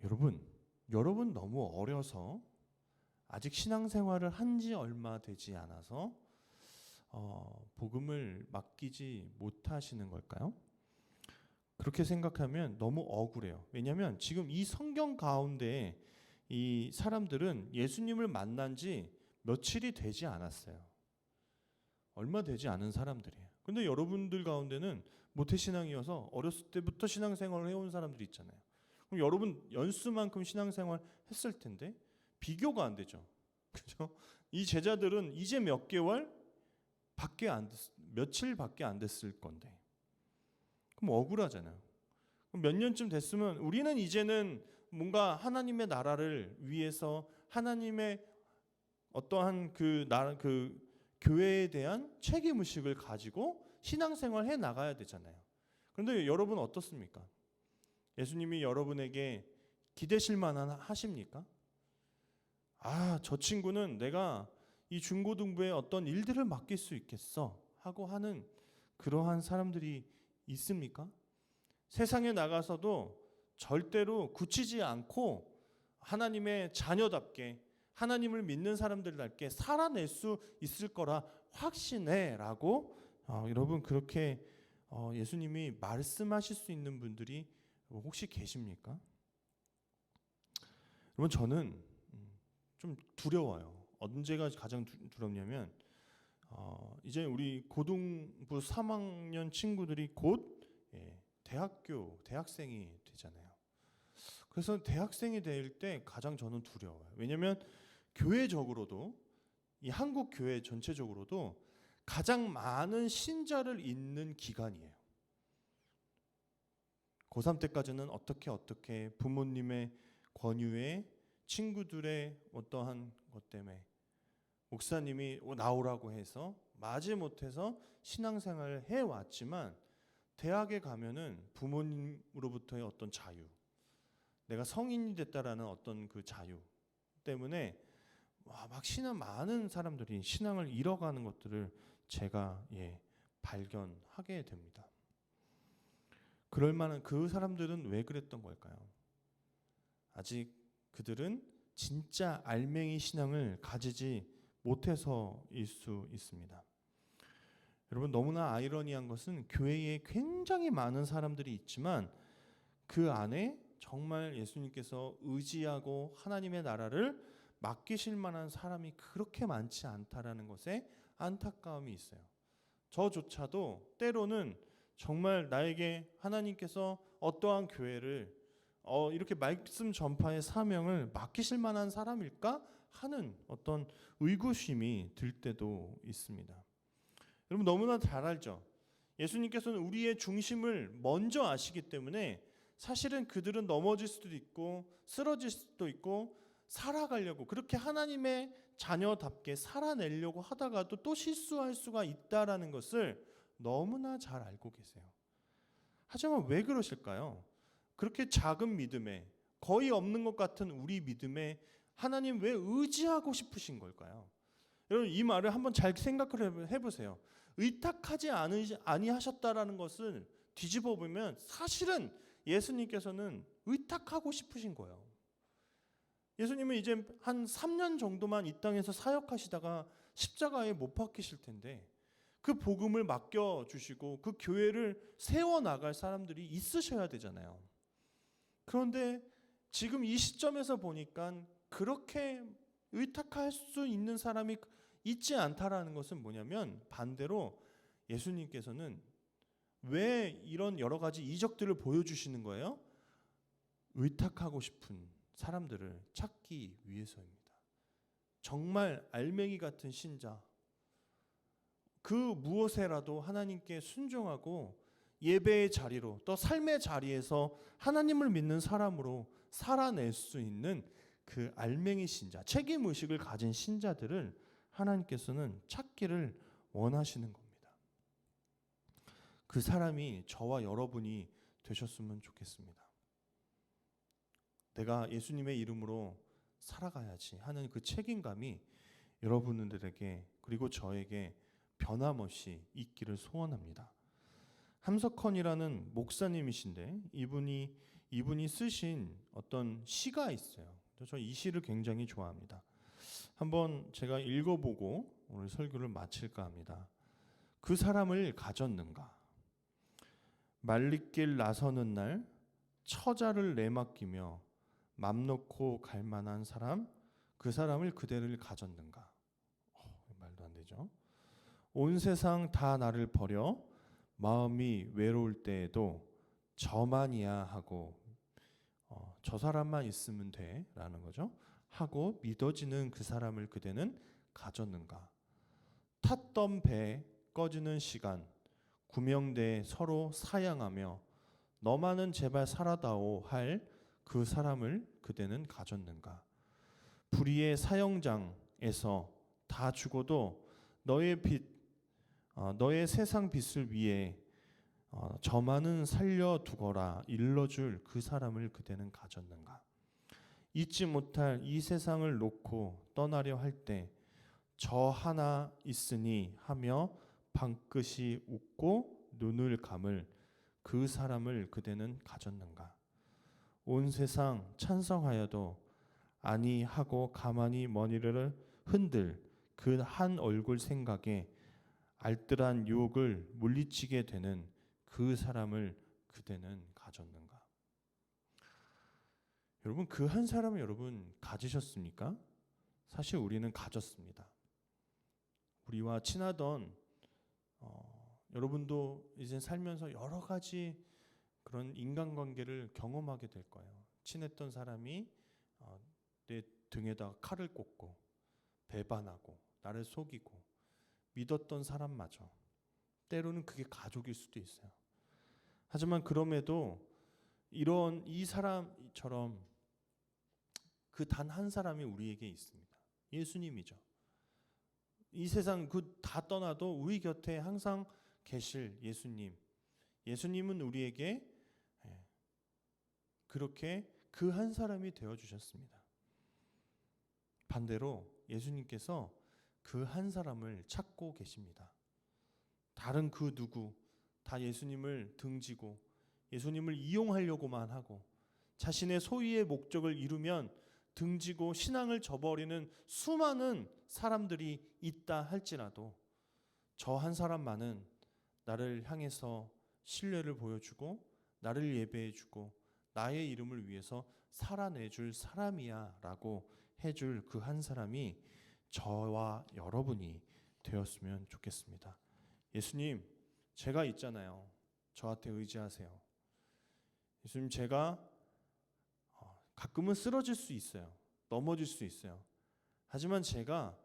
여러분 너무 어려서 아직 신앙생활을 한 지 얼마 되지 않아서 복음을 맡기지 못하시는 걸까요? 그렇게 생각하면 너무 억울해요. 왜냐하면 지금 이 성경 가운데 이 사람들은 예수님을 만난 지 며칠이 되지 않았어요. 얼마 되지 않은 사람들이에요. 근데 여러분들 가운데는 모태신앙이어서 어렸을 때부터 신앙생활을 해온 사람들이 있잖아요. 그럼 여러분 연수만큼 신앙생활 했을 텐데 비교가 안 되죠. 그죠? 이 제자들은 이제 며칠밖에 안 됐을 건데. 그럼 억울하잖아요. 그럼 몇 년쯤 됐으면 우리는 이제는 뭔가 하나님의 나라를 위해서 하나님의 어떠한 그 교회에 대한 책임 의식을 가지고 신앙생활 해 나가야 되잖아요. 그런데 여러분 어떻습니까? 예수님이 여러분에게 기대실 만한 하십니까? 저 친구는 내가 이 중고등부에 어떤 일들을 맡길 수 있겠어 하고 하는 그러한 사람들이 있습니까? 세상에 나가서도 절대로 굳히지 않고 하나님의 자녀답게 하나님을 믿는 사람들답게 살아낼 수 있을 거라 확신해 라고 여러분 그렇게 예수님이 말씀하실 수 있는 분들이 혹시 계십니까? 여러분, 저는 좀 두려워요. 언제가 가장 두렵냐면 이제 우리 고등부 3학년 친구들이 곧 대학생이 되잖아요. 그래서 대학생이 될 때 가장 저는 두려워요. 왜냐하면 교회적으로도, 이 한국 교회 전체적으로도 가장 많은 신자를 잇는 기간이에요. 고3 때까지는 어떻게 부모님의 권유에, 친구들의 어떠한 것 때문에 목사님이 나오라고 해서 마지못해서 신앙생활을 해왔지만, 대학에 가면은 부모님으로부터의 어떤 자유, 내가 성인이 됐다라는 어떤 그 자유 때문에 막 많은 사람들이 신앙을 잃어가는 것들을 제가 발견하게 됩니다. 그럴 만한 그 사람들은 왜 그랬던 걸까요? 아직 그들은 진짜 알맹이 신앙을 가지지 못해서일 수 있습니다. 여러분, 너무나 아이러니한 것은 교회에 굉장히 많은 사람들이 있지만 그 안에 정말 예수님께서 의지하고 하나님의 나라를 맡기실 만한 사람이 그렇게 많지 않다라는 것에 안타까움이 있어요. 저조차도 때로는 정말 나에게 하나님께서 어떠한 교회를 이렇게 말씀 전파의 사명을 맡기실 만한 사람일까 하는 어떤 의구심이 들 때도 있습니다. 여러분, 너무나 잘 알죠. 예수님께서는 우리의 중심을 먼저 아시기 때문에 사실은 그들은 넘어질 수도 있고 쓰러질 수도 있고 살아가려고, 그렇게 하나님의 자녀답게 살아내려고 하다가도 또 실수할 수가 있다라는 것을 너무나 잘 알고 계세요. 하지만 왜 그러실까요? 그렇게 작은 믿음에, 거의 없는 것 같은 우리 믿음에 하나님 왜 의지하고 싶으신 걸까요? 여러분, 이 말을 한번 잘 생각을 해보세요. 의탁하지 아니하셨다라는 것을 뒤집어 보면 사실은 예수님께서는 의탁하고 싶으신 거예요. 예수님은 이제 한 3년 정도만 이 땅에서 사역하시다가 십자가에 못 박히실 텐데, 그 복음을 맡겨주시고 그 교회를 세워나갈 사람들이 있으셔야 되잖아요. 그런데 지금 이 시점에서 보니까 그렇게 의탁할 수 있는 사람이 있지 않다라는 것은 뭐냐면, 반대로 예수님께서는 왜 이런 여러 가지 이적들을 보여주시는 거예요? 의탁하고 싶은 사람들을 찾기 위해서입니다. 정말 알맹이 같은 신자, 그 무엇에라도 하나님께 순종하고 예배의 자리로, 또 삶의 자리에서 하나님을 믿는 사람으로 살아낼 수 있는 그 알맹이 신자, 책임의식을 가진 신자들을 하나님께서는 찾기를 원하시는 겁니다. 그 사람이 저와 여러분이 되셨으면 좋겠습니다. 내가 예수님의 이름으로 살아가야지 하는 그 책임감이 여러분들에게, 그리고 저에게 변함없이 있기를 소원합니다. 함석헌이라는 목사님이신데 이분이 쓰신 어떤 시가 있어요. 저 이 시를 굉장히 좋아합니다. 한번 제가 읽어보고 오늘 설교를 마칠까 합니다. 그 사람을 가졌는가? 말리길 나서는 날 처자를 내맡기며 맘 놓고 갈 만한 사람, 그 사람을 그대를 가졌는가? 말도 안 되죠. 온 세상 다 나를 버려 마음이 외로울 때에도 저만이야 하고 저 사람만 있으면 돼 라는 거죠. 하고 믿어지는 그 사람을 그대는 가졌는가? 탔던 배 꺼지는 시간, 구명대에 서로 사양하며 너만은 제발 살아다오 할 그 사람을 그대는 가졌는가? 불의의 사형장에서 다 죽어도 너의 세상 빛을 위해 저만은 살려두거라 일러줄 그 사람을 그대는 가졌는가? 잊지 못할 이 세상을 놓고 떠나려 할 때 저 하나 있으니 하며 방긋이 웃고 눈을 감을 그 사람을 그대는 가졌는가? 온 세상 찬성하여도 아니 하고 가만히 머리를 흔들 그 한 얼굴 생각에 알뜰한 유혹을 물리치게 되는 그 사람을 그대는 가졌는가? 여러분, 그 한 사람을 여러분 가지셨습니까? 사실 우리는 가졌습니다. 우리와 친하던 여러분도 이제 살면서 여러 가지 그런 인간관계를 경험하게 될 거예요. 친했던 사람이 내 등에다가 칼을 꽂고 배반하고 나를 속이고 믿었던 사람마저 때로는 그게 가족일 수도 있어요. 하지만 그럼에도 이 사람처럼 그 단 한 사람이 우리에게 있습니다. 예수님이죠. 이 세상 그 다 떠나도 우리 곁에 항상 계실 예수님. 예수님은 우리에게 그렇게 그 한 사람이 되어주셨습니다. 반대로 예수님께서 그 한 사람을 찾고 계십니다. 다른 그 누구 다 예수님을 등지고 예수님을 이용하려고만 하고 자신의 소유의 목적을 이루면 등지고 신앙을 저버리는 수많은 사람들이 있다 할지라도 저 한 사람만은 나를 향해서 신뢰를 보여주고 나를 예배해주고 나의 이름을 위해서 살아내줄 사람이야 라고 해줄 그 한 사람이 저와 여러분이 되었으면 좋겠습니다. 예수님, 제가 있잖아요. 저한테 의지하세요. 예수님, 제가 가끔은 쓰러질 수 있어요. 넘어질 수 있어요. 하지만 제가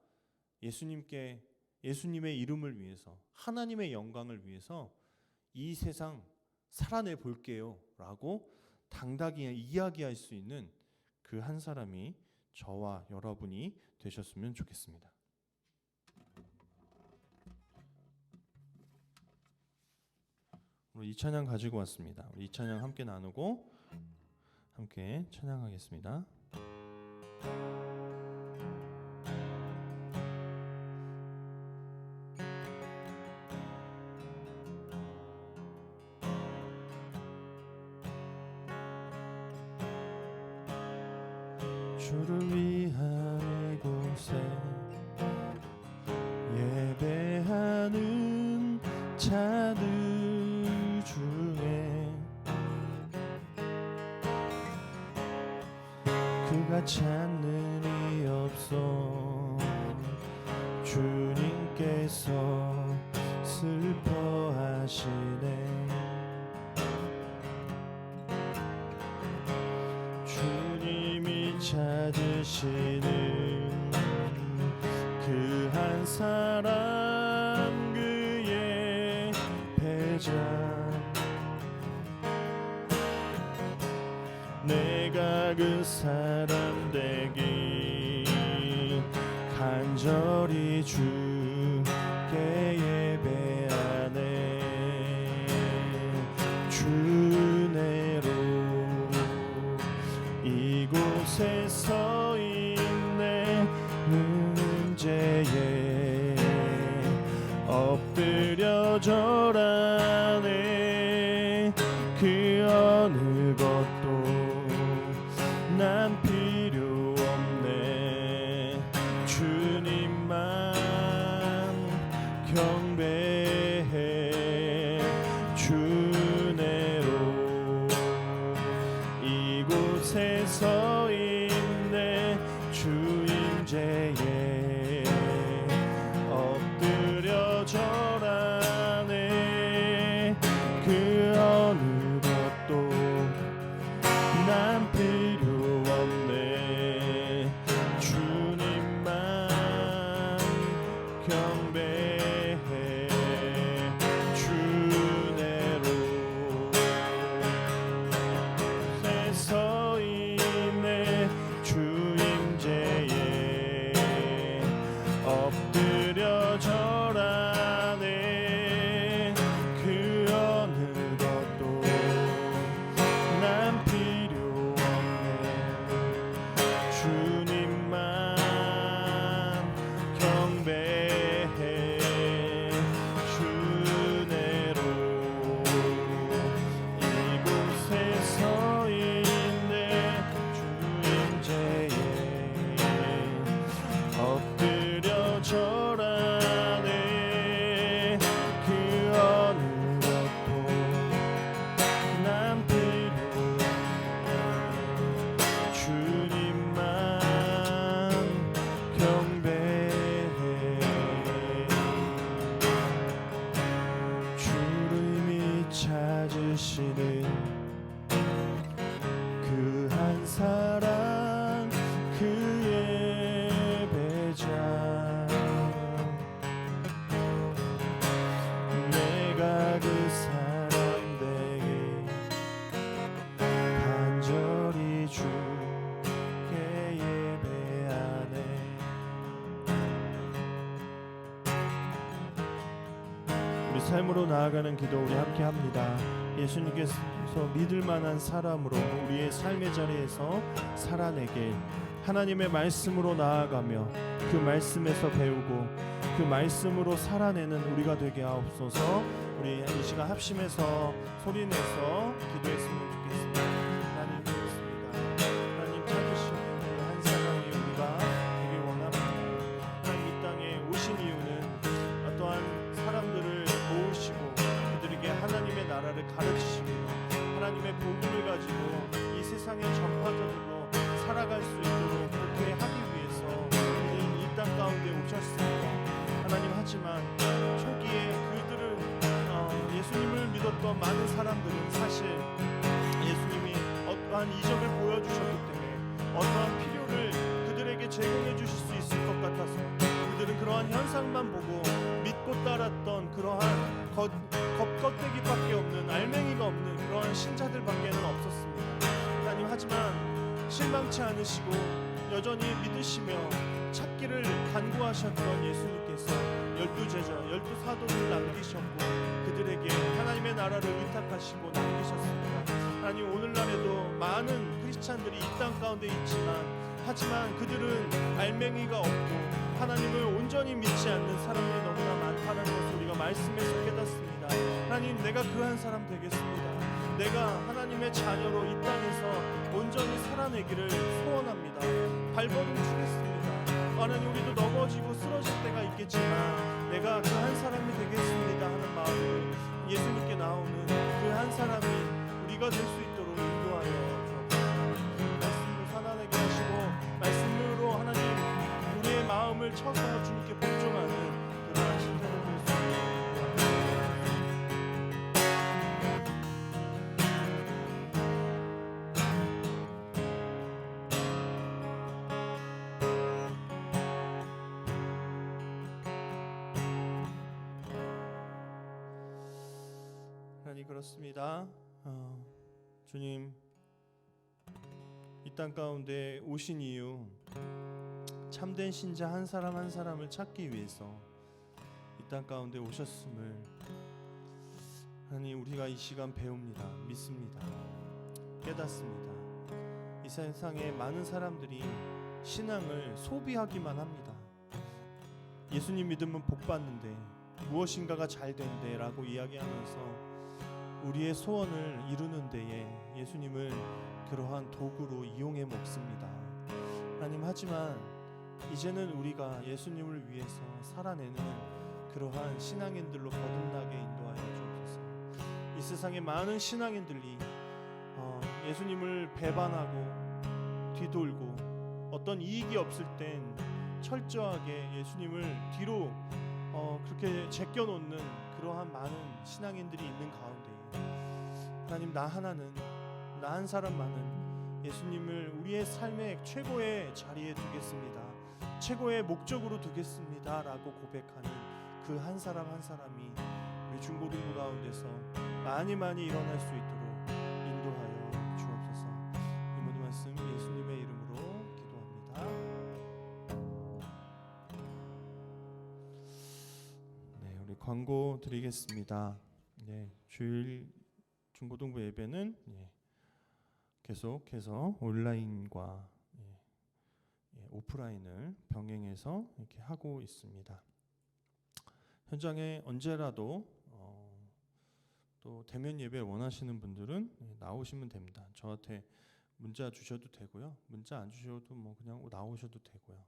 예수님의 이름을 위해서 하나님의 영광을 위해서 이 세상 살아내 볼게요 라고 당당히 이야기할 수 있는 그 한 사람이 저와 여러분이 되셨으면 좋겠습니다. 우리 이 찬양 가지고 왔습니다. 우리 이 찬양 함께 나누고 함께 찬양하겠습니다. 주를 위한 곳에 예배하는 자들 중에 그가 찾는 이 없어 주님께서 슬퍼하시네. 주님이 찾으시는 그 한 사람 그의 배자 내가 그 사람 되기 간절히 주께 예배하네. 주내로 이곳에 서 있네. 문제에 엎드려 절하네. 그 어느 것도 난 필요 없네. 주님만 경배해. 주내로 이곳에 서 있네. 주 임재에 엎드려 절하네. 삶으로 나아가는 기도 우리 함께 합니다. 예수님께서 믿을 만한 사람으로 우리의 삶의 자리에서 살아내게 하나님의 말씀으로 나아가며 그 말씀에서 배우고 그 말씀으로 살아내는 우리가 되게 하옵소서. 우리 이 시간 합심해서 소리내서 기도했으면 좋겠습니다. 하나님 그렇습니다. 하나님 찾으시는 그 한 사람이 우리가 되게 원합니다. 하나님 이 땅에 오신 이유는 어떠한 사람들을 모으시고 그들에게 하나님의 나라를 가르치시고 하나님의 복음을 가지고 이 세상의 전파자들로 살아갈 수 있도록 그렇게 하기 위해서 그들은 이 땅 가운데 오셨습니다. 하나님 하지만 초기에 그들을 예수님을 믿었던 많은 사람들은 사실 예수님이 어떠한 이적을 보여주셨기 때문에 어떠한 필요를 그들에게 제공해 주실 수 있을 것 같아서 그들은 그러한 현상만 보고 믿고 따랐던 그러한 겉껍데기밖에 없는 알맹이가 없는 그러한 신자들밖에는 없었습니다. 하나님 하지만 실망치 않으시고 여전히 믿으시며 찾기를 간구하셨던 예수님께서 12제자, 12사도를 남기셨고 그들에게 하나님의 나라를 위탁하시고 남기셨습니다. 하나님 오늘날에도 많은 크리스찬들이 이 땅 가운데 있지만 하지만 그들은 알맹이가 없고 하나님을 온전히 믿지 않는 사람들이 너무나 많다는 것을 우리가 말씀에서 깨닫습니다. 하나님 내가 그 한 사람 되겠습니다. 내가 하나님의 자녀로 이 땅에서 온전히 살아내기를 소원합니다. 발버둥 치겠습니다. 하나님 우리도 넘어지고 쓰러질 때가 있겠지만 내가 그 한 사람이 되겠습니다 하는 마음으로 예수님께 나오는 그 한 사람이 우리가 될 수 있도록 인도하여 주옵소서. 말씀으로 살아내게 하시고 말씀으로 하나님 우리의 마음을 쳐서 주님께 복종하는 그러한 신자를 될 수 있도록 하나님 그렇습니다. 주님 이 땅 가운데 오신 이유 참된 신자 한 사람 한 사람을 찾기 위해서 이 땅 가운데 오셨음을 하나님 우리가 이 시간 배웁니다. 믿습니다. 깨닫습니다. 이 세상에 많은 사람들이 신앙을 소비하기만 합니다. 예수님 믿으면 복 받는데 무엇인가가 잘 된대 라고 이야기하면서 우리의 소원을 이루는 데에 예수님을 그러한 도구로 이용해 먹습니다. 하나님 하지만 이제는 우리가 예수님을 위해서 살아내는 그러한 신앙인들로 거듭나게 인도하여 주옵소서. 이 세상에 많은 신앙인들이 예수님을 배반하고 뒤돌고 어떤 이익이 없을 땐 철저하게 예수님을 뒤로 그렇게 제껴놓는 그러한 많은 신앙인들이 있는 가운데 하나님 나 한 사람만은 예수님을 우리의 삶의 최고의 자리에 두겠습니다. 최고의 목적으로 두겠습니다 라고 고백하는 그 한 사람 한 사람이 우리 중고등부 가운데서 많이 일어날 수 있도록 인도하여 주옵소서. 이 모든 말씀 예수님의 이름으로 기도합니다. 네, 우리 광고 드리겠습니다. 네, 주일 중고등부 예배는 계속해서 온라인과 오프라인을 병행해서 이렇게 하고 있습니다. 현장에 언제라도 또 대면 예배 원하시는 분들은 나오시면 됩니다. 저한테 문자 주셔도 되고요. 문자 안 주셔도 뭐 그냥 나오셔도 되고요.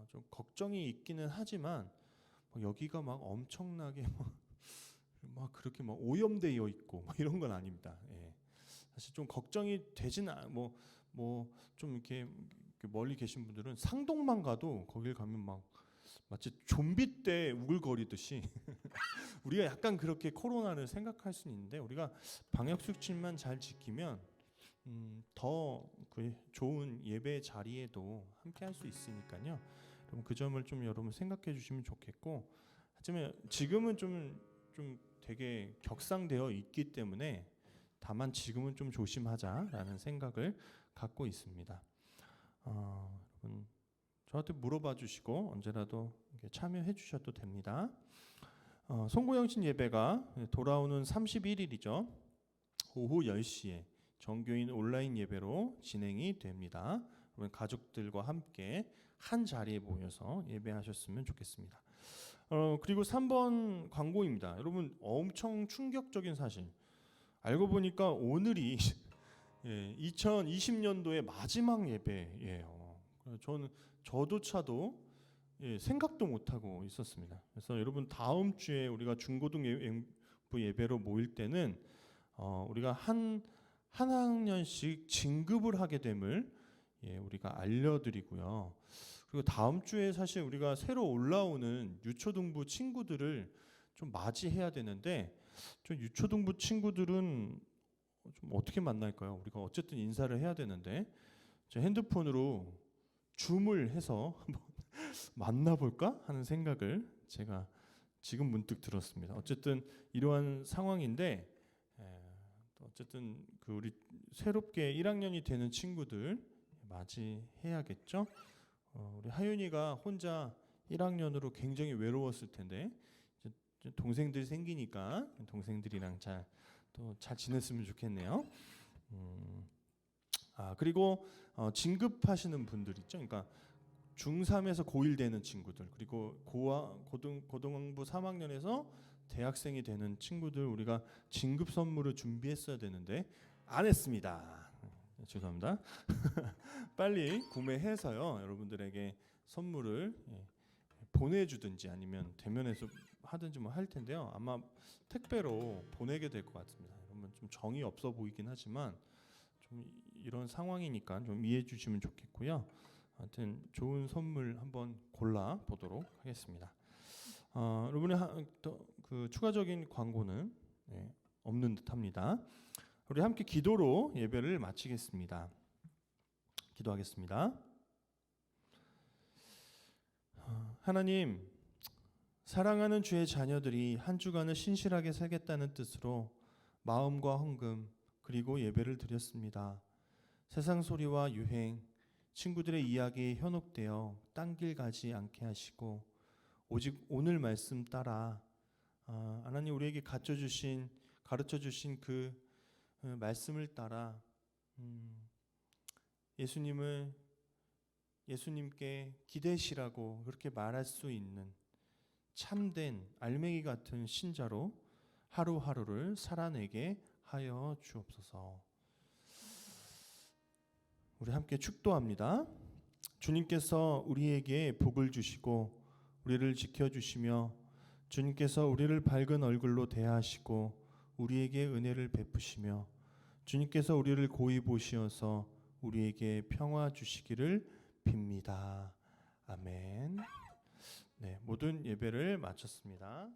좀 걱정이 있기는 하지만 여기가 막 엄청나게 막 그렇게 막 오염되어 있고 이런 건 아닙니다. 사실 좀 걱정이 되진 좀 이렇게 멀리 계신 분들은 상동만 가도 거길 가면 막 마치 좀비 때 우글거리듯이 우리가 약간 그렇게 코로나를 생각할 수는 있는데 우리가 방역 수칙만 잘 지키면 더 그 좋은 예배 자리에도 함께 할 수 있으니까요. 그럼 그 점을 좀 여러분 생각해 주시면 좋겠고, 하지만 지금은 좀 되게 격상되어 있기 때문에 다만 지금은 좀 조심하자라는 생각을 갖고 있습니다. 여러분 저한테 물어봐 주시고 언제라도 참여해 주셔도 됩니다. 송구영신 예배가 돌아오는 31일이죠. 오후 10시에 정교인 온라인 예배로 진행이 됩니다. 여러분 가족들과 함께 한 자리에 모여서 예배하셨으면 좋겠습니다. 그리고 3번 광고입니다. 여러분 엄청 충격적인 사실. 알고 보니까 오늘이 2020년도의 마지막 예배예요. 저조차도 생각도 못하고 있었습니다. 그래서 여러분 다음 주에 우리가 중고등부 예배로 모일 때는 우리가 한 학년씩 진급을 하게 됨을 우리가 알려드리고요. 그리고 다음 주에 사실 우리가 새로 올라오는 유초등부 친구들을 좀 맞이해야 되는데 좀 유초등부 친구들은 좀 어떻게 만날까요? 우리가 어쨌든 인사를 해야 되는데 제 핸드폰으로 줌을 해서 한번 만나볼까 하는 생각을 제가 지금 문득 들었습니다. 어쨌든 이러한 상황인데 어쨌든 그 우리 새롭게 1학년이 되는 친구들 맞이해야겠죠. 우리 하윤이가 혼자 1학년으로 굉장히 외로웠을 텐데 이제 동생들이 생기니까 동생들이랑 잘 지냈으면 좋겠네요. 그리고 진급하시는 분들 있죠. 그러니까 중3에서 고1 되는 친구들, 그리고 고등부 3학년에서 대학생이 되는 친구들 우리가 진급 선물을 준비했어야 되는데 안 했습니다. 죄송합니다. 빨리 구매해서요 여러분들에게 선물을 보내주든지 아니면 대면에서 하든지 뭐 할 텐데요. 아마 택배로 보내게 될 것 같습니다. 여러분 좀 정이 없어 보이긴 하지만 좀 이런 상황이니까 좀 이해해 주시면 좋겠고요. 하여튼 좋은 선물 한번 골라 보도록 하겠습니다. 여러분의 그 추가적인 광고는 없는 듯합니다. 우리 함께 기도로 예배를 마치겠습니다. 기도하겠습니다. 하나님, 사랑하는 주의 자녀들이 한 주간을 신실하게 살겠다는 뜻으로 마음과 헌금 그리고 예배를 드렸습니다. 세상 소리와 유행, 친구들의 이야기에 현혹되어 딴 길 가지 않게 하시고 오직 오늘 말씀 따라 하나님 우리에게 가르쳐 주신 그 말씀을 따라 예수님께 기대시라고 그렇게 말할 수 있는 참된 알맹이 같은 신자로 하루하루를 살아내게 하여 주옵소서. 우리 함께 축도합니다. 주님께서 우리에게 복을 주시고 우리를 지켜주시며 주님께서 우리를 밝은 얼굴로 대하시고 우리에게 은혜를 베푸시며 주님께서 우리를 고이 보시어서 우리에게 평화 주시기를 빕니다. 아멘. 네, 모든 예배를 마쳤습니다.